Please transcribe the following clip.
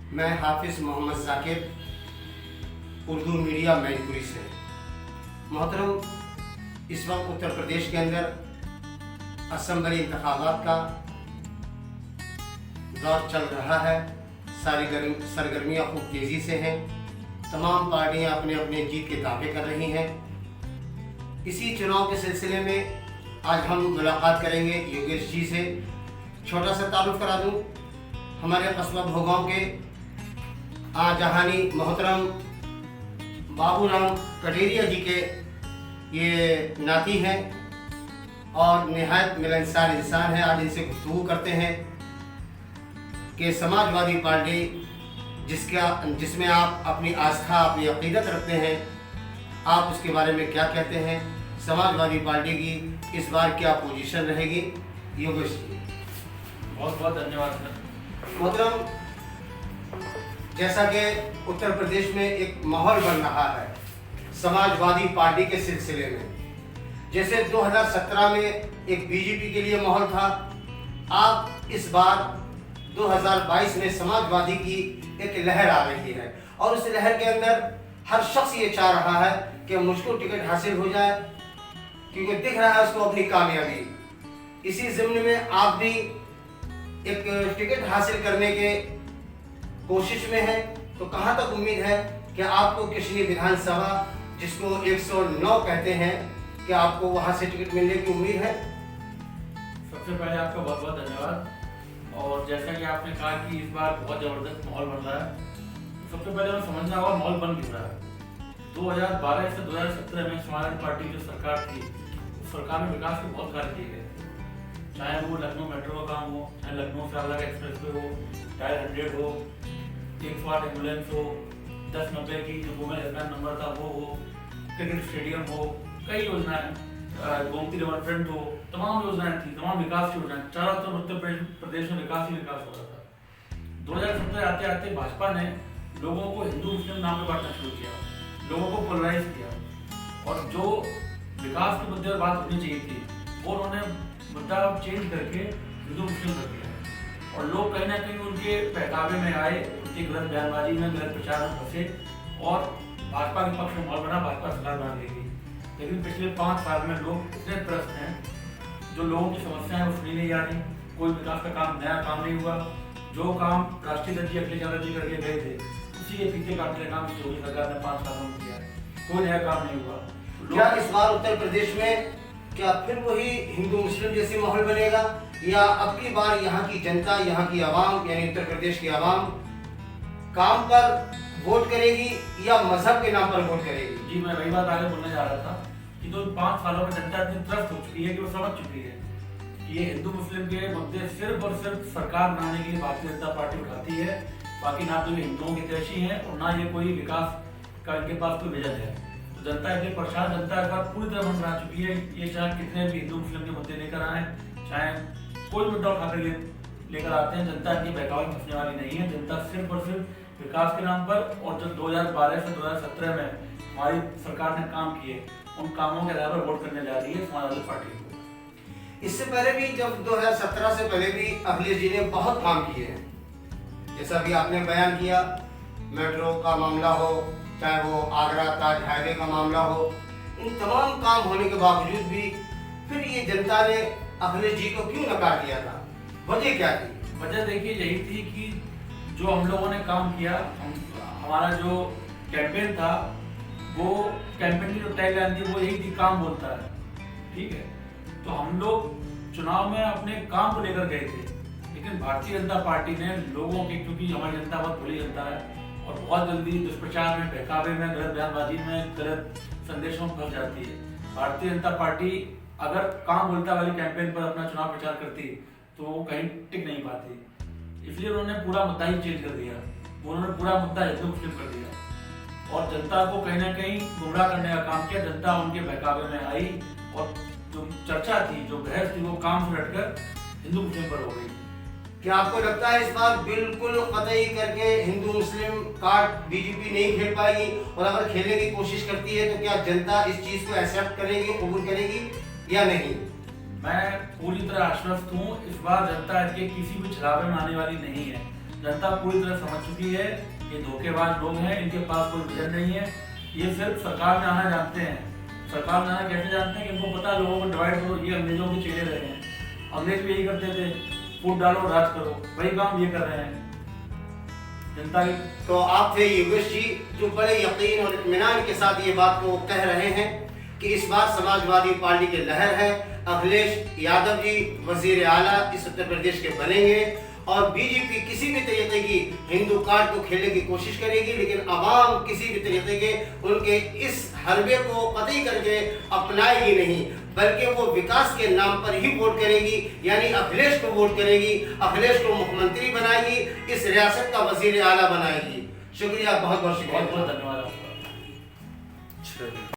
मैं हाफिज़ मोहम्मद ज़ाकिर उर्दू मीडिया मैनपुरी से। मोहतरम, इस वक्त उत्तर प्रदेश के अंदर असम्बली इंतखाबात का दौर चल रहा है। सारी सरगर्मियाँ खूब तेज़ी से हैं। तमाम पार्टियाँ अपने अपने जीत के दावे कर रही हैं। इसी चुनाव के सिलसिले में आज हम मुलाकात करेंगे योगेश जी से। छोटा सा तारुफ करा दूँ, हमारे कस्बा भोगांव के जहानी मोहतरम बाबूराम कटेरिया जी के ये नाती हैं और निहायत मिलनसार इंसान हैं। आज इनसे गुफ्तगू करते हैं कि समाजवादी पार्टी जिसमें आप अपनी आस्था, अपनी अकीदत रखते हैं, आप उसके बारे में क्या कहते हैं? समाजवादी पार्टी की इस बार क्या पोजीशन रहेगी? योगेश जी, बहुत बहुत धन्यवाद सर। मोहतरम, जैसा कि उत्तर प्रदेश में एक माहौल बन रहा है समाजवादी पार्टी के सिलसिले में, जैसे 2017 में एक बीजेपी के लिए माहौल था, आप इस बार 2022 में समाजवादी की एक लहर आ रही है और उस लहर के अंदर हर शख्स ये चाह रहा है कि मुझको टिकट हासिल हो जाए, क्योंकि दिख रहा है उसको अपनी कामयाबी। इसी ज़िम्न में आप भी एक टिकट हासिल करने के कोशिश में है, तो कहाँ तक उम्मीद है कि आपको किशनी विधानसभा, जिसको 109 कहते हैं, कि आपको वहाँ से टिकट मिलने की उम्मीद है? सबसे पहले आपका बहुत बहुत धन्यवाद। और जैसा कि आपने कहा कि इस बार बहुत ज़बरदस्त माहौल बन रहा है, तो सबसे पहले हमें समझना होगा माहौल बन क्यों रहा है। 2012 से 2017 में समाजवादी पार्टी जो सरकार थी, उस सरकार में विकास के बहुत कार्य किए गए, चाहे वो लखनऊ मेट्रो का काम हो, चाहे लखनऊ से आगरा एक्सप्रेस वे हो, टायर 100 हो, 108 एम्बुलेंस हो, 1090 की जो वुमेन हेल्पलाइन नंबर था वो हो, क्रिकेट स्टेडियम हो, कई योजनाएं, गोमती रिवर फ्रंट हो, तमाम योजनाएं थी, तमाम विकास की योजनाएं, चारों तरफ उत्तर प्रदेश में विकास ही विकास हो रहा था। 2017 आते आते भाजपा ने लोगों को हिंदू मुस्लिम नाम पे बांटना शुरू किया, लोगों को पोलराइज किया, और जो विकास के मुद्दे पर बात होनी चाहिए थी वो उन्होंने मुद्दा चेंज करके हिंदू मुस्लिम कर दिया। और लोग कहीं ना कहीं उनके बहकावे में आए, उनकी गलत बयानबाजी में, गलत प्रचार में फंसे और भाजपा के पक्ष में माहौल बना, भाजपा सरकार बना ली गई। लेकिन पिछले 5 साल में लोग इतने त्रस्त हैं, जो लोगों की समस्याएं वो सुनी नहीं जा रही, कोई विकास का काम, नया काम नहीं हुआ। जो काम राष्ट्रीय अध्यक्ष अखिलेश यादव जी करके गए थे, उसी के पीछे काटने का काम योगी सरकार ने 5 सालों में किया है, कोई नया काम नहीं हुआ। क्या इस बार उत्तर प्रदेश में क्या फिर वही हिंदू मुस्लिम जैसी माहौल बनेगा, या अब की बार यहाँ की जनता, यहाँ की आवाम, यानी उत्तर प्रदेश की आवाम काम पर वोट करेगी या मजहब के नाम पर वोट करेगी? जी, मैं वही बात आगे बोलने जा रहा था कि तो 5 सालों में जनता इतनी त्रस्त हो चुकी है कि वो समझ चुकी है कि ये हिंदू मुस्लिम के मुद्दे सिर्फ और सिर्फ सरकार बनाने के लिए भारतीय जनता पार्टी उठाती है। बाकी ना तो ये हिंदुओं की हितैषी है और ना ये कोई विकास का इनके पास कोई विजन है। तो जनता इसलिए परेशान, जनता इस बार पूरी तरह मन बना चुकी है। ये चाहे कितने भी हिंदू मुस्लिम के मुद्दे लेकर आए, चाहे कोई मुद्दा उठाकर लेकर आते हैं, जनता इनकी बहकावे में फंसने वाली नहीं है। जनता सिर्फ और सिर्फ विकास के नाम पर, और जो 2012 से 2017 में हमारी सरकार ने काम किए, उन कामों के आधार पर वोट करने जा रही है समाजवादी पार्टी को। इससे पहले भी, जब 2017 से पहले भी अखिलेश जी ने बहुत काम किए हैं, जैसा भी आपने बयान किया, मेट्रो का मामला हो, चाहे वो आगरा ताज हाईवे का मामला हो, इन तमाम काम होने के बावजूद भी फिर ये जनता ने अखिलेश जी को क्यों नकार दिया था? वजह क्या थी? वजह देखिए यही थी कि जो हम लोगों ने काम किया, हमारा जो कैंपेन था, वो कैंपेन की जो टैगलाइन थी वो यही थी, काम बोलता है। ठीक है, तो हम लोग चुनाव में अपने काम को लेकर गए थे, लेकिन भारतीय जनता पार्टी ने लोगों के, क्योंकि हमारी जनता बहुत खुली जनता है और बहुत जल्दी दुष्प्रचार में, बहकावे में, गलत बयानबाजी में, गलत संदेशों में फंस जाती है। भारतीय जनता पार्टी अगर काम बोलता वाली कैंपेन पर अपना चुनाव प्रचार करती तो वो कहीं टिक नहीं पाती। इसलिए उन्होंने पूरा मुद्दा ही चेंज कर दिया, उन्होंने पूरा मुद्दा हिंदू मुस्लिम कर दिया और जनता को कहीं ना कहीं गुमराह करने का काम किया। जनता उनके बहकावे में आई और जो चर्चा थी, जो बहस थी, वो काम से हटकर हिंदू मुस्लिम पर हो गई। क्या आपको लगता है इस बार बिल्कुल कतई करके हिंदू मुस्लिम कार्ड बीजेपी नहीं खेल पाएगी, और अगर खेलने की कोशिश करती है तो क्या जनता इस चीज को एक्सेप्ट करेगी, कबूल करेगी या नहीं? मैं पूरी तरह आश्वस्त हूँ, इस बार जनता के किसी भी छलावे में आने वाली नहीं है। जनता पूरी तरह समझ चुकी है, ये धोखेबाज लोग हैं, इनके पास कोई विजन नहीं है, ये सिर्फ सरकार में आना जानते हैं। सरकार में आना कैसे जानते हैं कि इनको पता है लोगों को डिवाइड करो, ये अंग्रेजों के चेले रहे हैं, अंग्रेज भी यही करते थे, फूट डालो राज करो, वही काम ये कर रहे हैं जनता की। तो आप थे योगेश जी जो बड़े यकीन और इत्मीनान के साथ ये बात को कह रहे हैं कि इस बार समाजवादी पार्टी की लहर है, अखिलेश यादव जी वजीर आला इस उत्तर प्रदेश के बनेंगे और बीजेपी किसी भी तरीके की हिंदू कार्ड को खेलने की कोशिश करेगी, लेकिन आवाम किसी भी तरीके के उनके इस हरबे को कतई करके अपनाएगी नहीं, बल्कि वो विकास के नाम पर ही वोट करेगी, यानी अखिलेश को वोट करेगी, अखिलेश को मुख्यमंत्री बनाएगी, इस रियासत का वजीर आला बनाएगी। शुक्रिया, बहुत बहुत शुक्रिया, बहुत धन्यवाद आपका।